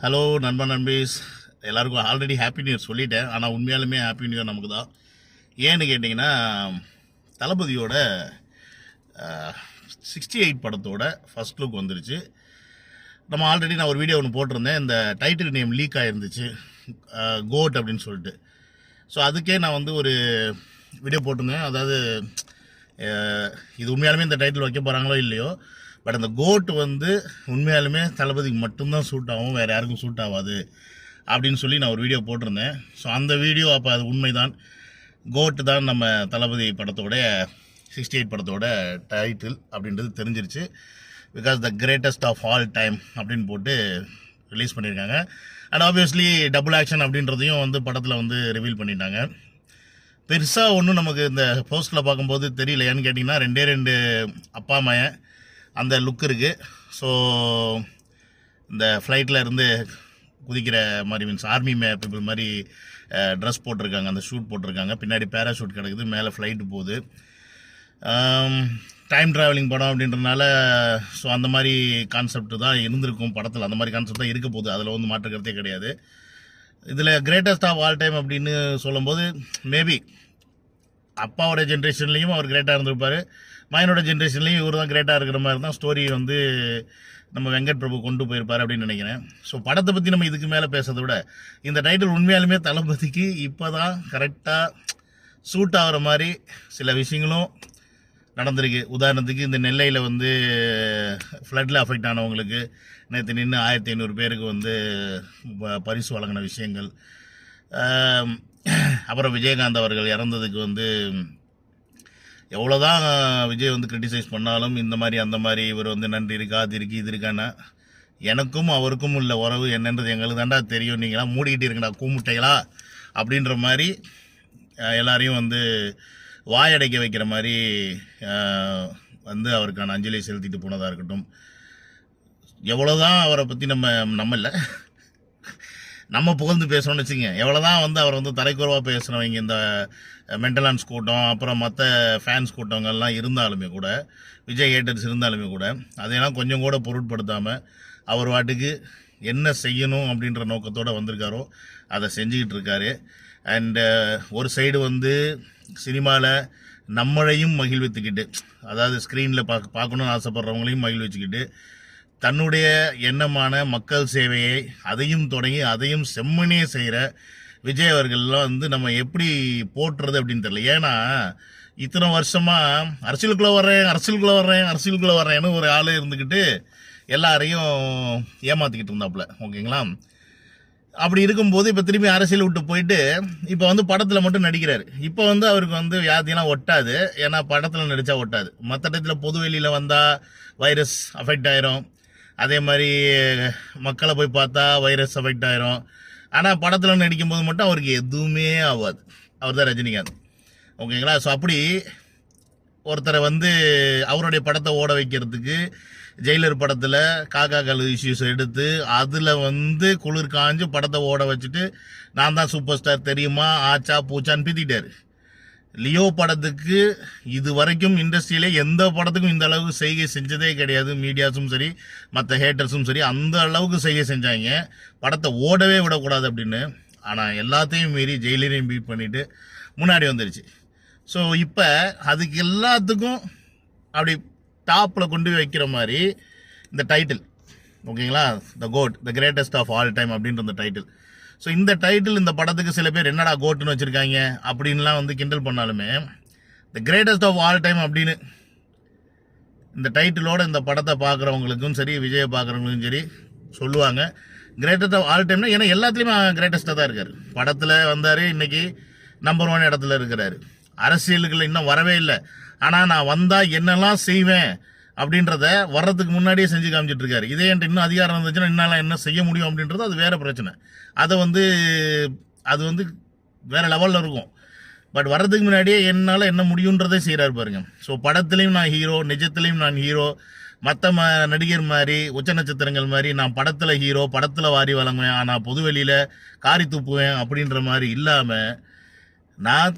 Hello நண்பன் நண்பீஸ், எல்லாருக்கும் already happy new year சொல்லிட்டேன். ஆனால் உண்மையாலுமே ஹாப்பி நியூ இயர் நமக்கு தான். ஏன்னு கேட்டிங்கன்னா, தளபதியோட 68 படத்தோட ஃபர்ஸ்ட் லுக் வந்துருச்சு. நான் ஒரு வீடியோ ஒன்று போட்டிருந்தேன். இந்த டைட்டில் நேம் லீக் ஆகிருந்துச்சு, கோட் அப்படின்னு சொல்லிட்டு. ஸோ அதுக்கே நான் வந்து ஒரு வீடியோ போட்டிருந்தேன். அதாவது இது உண்மையாலுமே இந்த டைட்டில் வைக்க போகிறாங்களோ இல்லையோ, பட் அந்த கோட் வந்து உண்மையாலுமே தளபதிக்கு மட்டும்தான் சூட் ஆகும், வேறு யாருக்கும் சூட் ஆகாது அப்படின்னு சொல்லி நான் ஒரு வீடியோ போட்டிருந்தேன். ஸோ அந்த வீடியோ அப்போ அது உண்மைதான். கோட் தான் நம்ம தளபதி படத்தோட 68 படத்தோட டைட்டில் அப்படின்றது தெரிஞ்சிருச்சு. Because the greatest of all time அப்படின்னு போட்டு ரிலீஸ் பண்ணியிருக்காங்க. அண்ட் ஆப்வியஸ்லி டபுள் ஆக்ஷன் அப்படின்றதையும் வந்து படத்தில் வந்து ரிவீல் பண்ணிட்டாங்க. பெருசாக ஒன்றும் நமக்கு இந்த போஸ்டில் பார்க்கும்போது தெரியல. ஏன்னு கேட்டிங்கன்னா, ரெண்டு அப்பா அம்மையன் அந்த லுக் இருக்குது. ஸோ இந்த ஃப்ளைட்டில் இருந்து குதிக்கிற மாதிரி, மீன்ஸ் ஆர்மி பீப்புள் மாதிரி ட்ரெஸ் போட்டிருக்காங்க, அந்த ஷூட் போட்டிருக்காங்க, பின்னாடி பேராஷூட் கிடக்குது, மேலே ஃப்ளைட்டு போகுது. டைம் ட்ராவலிங் படம் அப்படின்றதுனால ஸோ அந்த மாதிரி கான்செப்ட் தான் இருந்திருக்கும் படத்தில். அந்த மாதிரி கான்செப்ட் தான் இருக்க போகுது, அதில் வந்து மாற்றுக்கிறதே கிடையாது. இதில் கிரேட்டஸ்ட் ஆஃப் ஆல் டைம் அப்படின்னு சொல்லும்போது மேபி அப்பாவோட ஜென்ரேஷன்லேயும் அவர் கிரேட்டாக இருந்திருப்பார், மகனோட ஜென்ரேஷன்லேயும் இவர் தான் கிரேட்டாக இருக்கிற மாதிரி தான் ஸ்டோரி வந்து நம்ம வெங்கட் பிரபு கொண்டு போயிருப்பார் அப்படின்னு நினைக்கிறேன். ஸோ படத்தை பற்றி நம்ம இதுக்கு மேலே பேசுறதை விட, இந்த டைட்டில் உண்மையாலுமே தளபதிக்கு இப்போ தான் கரெக்டாக சூட் ஆகிற மாதிரி சில விஷயங்களும் நடந்திருக்கு. உதாரணத்துக்கு இந்த நெல்லையில் வந்து ஃப்ளட்டில் அஃபெக்ட் ஆனவங்களுக்கு நேற்று நின்று 1500 பேருக்கு வந்து பரிசு வழங்கின விஷயங்கள். அப்புறம் விஜயகாந்த் அவர்கள் இறந்ததுக்கு வந்து எவ்வளோதான் விஜய் வந்து கிரிட்டிசைஸ் பண்ணாலும் இந்த மாதிரி அந்த மாதிரி இவர் வந்து நன்றி இருக்கா, அது இருக்கு, இது இருக்கான்னா, எனக்கும் அவருக்கும் உள்ள உறவு என்னன்றது எங்களுக்கு தாண்டா தெரியும், நீங்களாம் மூடிக்கிட்டு இருக்கடா கூமுட்டைகளா அப்படின்ற மாதிரி எல்லாரையும் வந்து வாயடைக்க வைக்கிற மாதிரி வந்து அவருக்கான அஞ்சலி செலுத்திட்டு போனதாக இருக்கட்டும். எவ்வளோதான் அவரை பற்றி நம்ம இல்லை நம்ம புகழ்ந்து பேசுகிறோம்னு வச்சுங்க, எவ்வளோதான் வந்து அவர் வந்து தரைக்குறவாக பேசுகிறவங்க இந்த மென்டலான்ஸ் கூட்டம், அப்புறம் மற்ற ஃபேன்ஸ் கூட்டங்கள்லாம் இருந்தாலுமே கூட, விஜய் ஹேட்டர்ஸ் இருந்தாலுமே கூட, அதையெல்லாம் கொஞ்சம் கூட பொருட்படுத்தாமல் அவர் வாட்டுக்கு என்ன செய்யணும் அப்படின்ற நோக்கத்தோடு வந்திருக்காரோ அதை செஞ்சுக்கிட்டு இருக்காரு. அண்டு ஒரு சைடு வந்து சினிமாவில் நம்மளையும் மகிழ்வித்துக்கிட்டு, அதாவது ஸ்க்ரீனில் பார்க்கணுன்னு ஆசைப்படுறவங்களையும் மகிழ்விச்சுக்கிட்டு, தன்னுடைய எண்ணமான மக்கள் சேவையை அதையும் தொடங்கி அதையும் செம்மனே செய்கிற விஜய் அவர்கள்லாம் வந்து நம்ம எப்படி போட்டுறது அப்படின்னு தெரியல. ஏன்னா இத்தனை வருஷமாக அரசியலுக்குள்ளே வர்றேன்னு ஒரு ஆள் இருந்துக்கிட்டு எல்லாரையும் ஏமாற்றிக்கிட்டு இருந்தாப்புல, ஓகேங்களா? அப்படி இருக்கும்போது இப்போ திரும்பி அரசியல் விட்டு போயிட்டு இப்போ வந்து படத்தில் மட்டும் நடிக்கிறாரு. இப்போ வந்து அவருக்கு வந்து வியாதியெல்லாம் ஒட்டாது, ஏன்னா படத்தில் நடித்தா ஒட்டாது. மற்ற இடத்துல பொது வெளியில் வந்தால் வைரஸ் அஃபெக்ட் ஆயிரும், அதே மாதிரி மக்களை போய் பார்த்தா வைரஸ் அஃபெக்ட் ஆயிரும். ஆனால் படத்தில் நடிக்கும்போது மட்டும் அவருக்கு எதுவுமே ஆகாது. அவர் தான் ரஜினிகாந்த், ஓகேங்களா? ஸோ அப்படி ஒருத்தரை வந்து அவருடைய படத்தை ஓட வைக்கிறதுக்கு ஜெயிலர் படத்தில் காக்கா கல் இஷ்யூஸ் எடுத்து அதில் வந்து குளிர் காஞ்சு படத்தை ஓட வச்சுட்டு நான் தான் சூப்பர் ஸ்டார் தெரியுமா ஆச்சா பூச்சான்னு பீத்திட்டாரு. லியோ படத்துக்கு இது வரைக்கும் இண்டஸ்ட்ரியிலே எந்த படத்துக்கும் இந்த அளவுக்கு செய்கை செஞ்சதே கிடையாது. மீடியாஸும் சரி மற்ற ஹேட்டர்ஸும் சரி அந்த அளவுக்கு செய்கை செஞ்சாங்க, படத்தை ஓடவே விடக்கூடாது அப்படின்னு. ஆனால் எல்லாத்தையும் மீறி ஜெயிலரையும் பீட் பண்ணிவிட்டு முன்னாடி வந்துருச்சு. ஸோ இப்போ அதுக்கு எல்லாத்துக்கும் அப்படி டாப்பில் கொண்டு வைக்கிற மாதிரி இந்த டைட்டில், ஓகேங்களா? The GOAT, the greatest of all time அப்படின்ற இந்த டைட்டில். ஸோ இந்த டைட்டில் இந்த படத்துக்கு சில பேர் என்னடா கோட்டுன்னு வச்சுருக்காங்க அப்படின்லாம் வந்து கிண்டல் பண்ணாலுமே, the greatest of all time அப்படின்னு இந்த டைட்டிலோட இந்த படத்தை பார்க்குறவங்களுக்கும் சரி விஜயை பார்க்குறவங்களுக்கும் சரி சொல்லுவாங்க. கிரேட்டஸ்ட் ஆஃப் ஆல் டைம்னா ஏன்னா எல்லாத்துலேயுமே கிரேட்டஸ்ட்டாக தான் இருக்கார். படத்தில் வந்தார், இன்றைக்கி நம்பர் 1 இடத்துல இருக்கிறாரு. அரசியலுக்குள்ள இன்னும் வரவே இல்லை, ஆனால் நான் வந்தால் என்னெல்லாம் செய்வேன் அப்படின்றத வர்றதுக்கு முன்னாடியே செஞ்சு காமிச்சிட்டு இருக்காரு. இதே என்கிட்ட இன்னும் அதிகாரம் இருந்துச்சுன்னா இன்னும் என்ன செய்ய முடியும் அப்படின்றது அது வேற பிரச்சனை. அது வந்து வேற லெவலில் இருக்கும். பட் வர்றதுக்கு முன்னாடியே என்னால் என்ன முடியுன்றதே செய்கிறாரு பாருங்க. ஸோ படத்துலையும் நான் ஹீரோ, நிஜத்துலையும் நான் ஹீரோ, மற்ற நடிகர் மாதிரி உச்ச நட்சத்திரங்கள் மாதிரி நான் படத்தில் ஹீரோ, படத்தில் வாரி வழங்குவேன், ஆனால் பொதுவெளியில் காரி துப்புவேன் அப்படின்ற மாதிரி இல்லாமல் நான்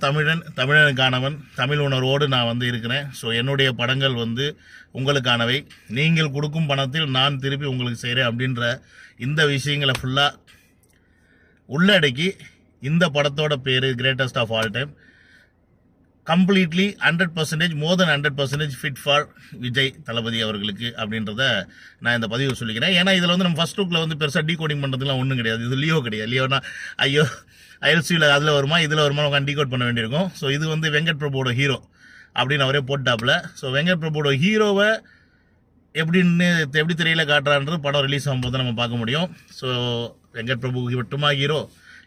தமிழனுக்கானவன், தமிழ் உணர்வோடு நான் வந்து இருக்கிறேன். ஸோ என்னுடைய படங்கள் வந்து உங்களுக்கானவை. நீங்கள் கொடுக்கும் பணத்தில் நான் திருப்பி உங்களுக்கு செய்கிறேன் அப்படின்ற இந்த விஷயங்களை ஃபுல்லாக உள்ளடக்கி இந்த படத்தோட பேர் greatest of all time. Completely 100% more than 100% fit for Vijay Thalapathy அவர்களுக்கு அப்படின்றத நான் இந்த பதிவு சொல்லிக்கிறேன். ஏன்னா இதில் வந்து நம்ம ஃபர்ஸ்ட் லுக்கில் வந்து பெருசாக டீகோடிங் பண்ணுறதுலாம் ஒன்றும் கிடையாது. இது லியோ கிடையாது. லியோனா ஐயோ ஐஎல்சியில் அதில் வருமா இதில் வருமா உட்காந்து டீகோட் பண்ண வேண்டியிருக்கும். ஸோ இது வந்து வெங்கட் பிரபுவோட ஹீரோ அப்படின்னு அவரே போட்டாப்புல. ஸோ வெங்கட் பிரபுவோட ஹீரோவை எப்படி தெரியல காட்டுறான்றது படம் ரிலீஸ் ஆகும்போது நம்ம பார்க்க முடியும். ஸோ வெங்கட் பிரபு மட்டுமா ஹீரோ,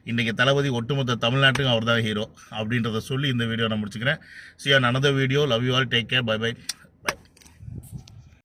இன்றைக்கி தளபதி ஒட்டுமொத்த தமிழ்நாட்டுக்கும் அவர் தான் ஹீரோ அப்படின்றத சொல்லி இந்த வீடியோ நான் முடிச்சுக்கிறேன். See you on another video. Love you all. Take care. Bye bye.